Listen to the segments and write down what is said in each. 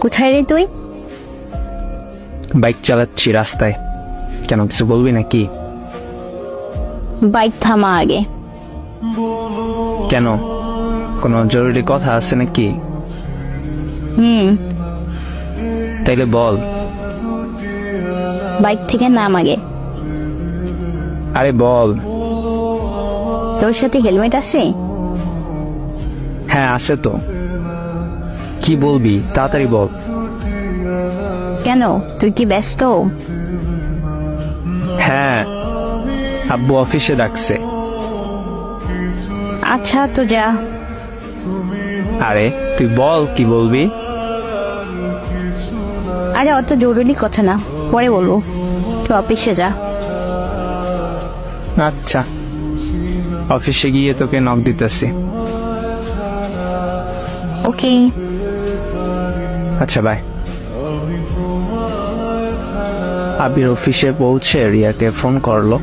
কোথায় রে তুই? বাইক চালাচ্ছি রাস্তায়। কেন, কিছু বলবি নাকি? বাইক থামা আগে। কেন, কোনো জরুরি কথা আছে নাকি? তাইলে বল। বাইক থেকে নাম আগে। আরে বল। তোর সাথে হেলমেট আছে? হ্যাঁ আছে তো। কি বলবি তাড়াতাড়ি বল। কেন, তুই কি ব্যস্ত? হ্যাঁ, আব্বু অফিসে ডাকছে। আচ্ছা তো যা। আরে তুই বল কি বলবি। আরে অত জরুরি কথা না, পরে বলবো। তুই অফিসে যা। আচ্ছা, অফিসে গিয়ে তোকে নক দিতেছি। ওকে। আচ্ছা বাই। আবির অফিসে পৌঁছে রিয়াকে ফোন করলো।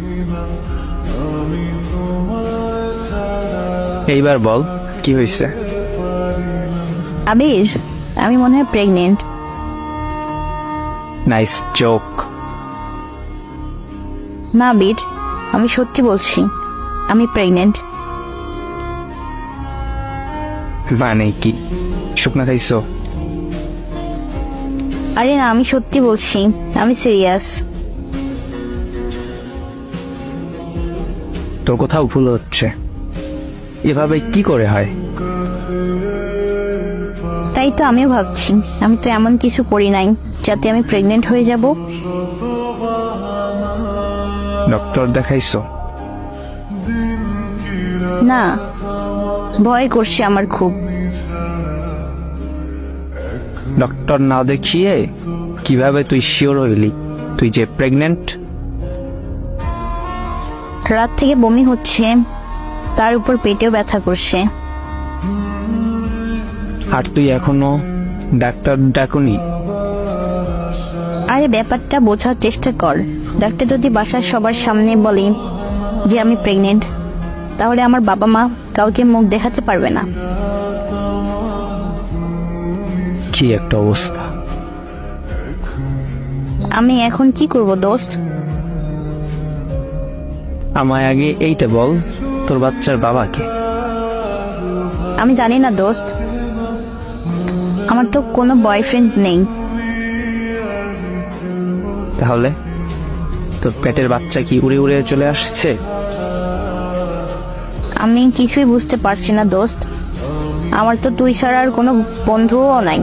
এইবার বল কি হয়েছে। আবির, আমি মনে হয় প্রেগনেন্ট। Nice joke. না আবির, আমি সত্যি বলছি, আমি প্রেগনেন্ট। মানে কি, শুকনা খাইছো? আরে না, আমি সত্যি বলছি, আমি সিরিয়াস। তোর কোথাও ভুল হচ্ছে। এভাবে কি করে হয়? তাই তো আমিও ভাবছি, আমি তো এমন কিছু করি নাই যাতে আমি প্রেগনেন্ট হয়ে যাব। ডক্টর দেখাইছো? না, ভয় করছে আমার খুব। ডক্টর না দেখিয়ে কিভাবে তুই শিওর হইলি তুই যে প্রেগনেন্ট? রাত থেকে বমি হচ্ছে, তার উপর পেটেও ব্যথা করছে। আর তুই এখনো ডাক্তার ডাকুনি? আরে ব্যাপারটা বোঝার চেষ্টা কর। ডাক্তার যদি বাসার সবার সামনে বলে যে আমি প্রেগনেন্ট, তাহলে আমার বাবা মা কাউকে মুখ দেখাতে পারবে না। কি একটা অবস্থা। আমি এখন কি করব দোস্ত? আমায় আগে এইটা বল, তোর বাচ্চার বাবাকে? আমি জানি না দোস্ত, আমার তো কোনো বয়ফ্রেন্ড নেই। তাহলে তোর পেটের বাচ্চা কি উড়ে উড়ে চলে আসছে? আমি কিছুই বুঝতে পারছি না দোস্ত। আমার তো তুই ছাড়া আর কোনো বন্ধুও নাই।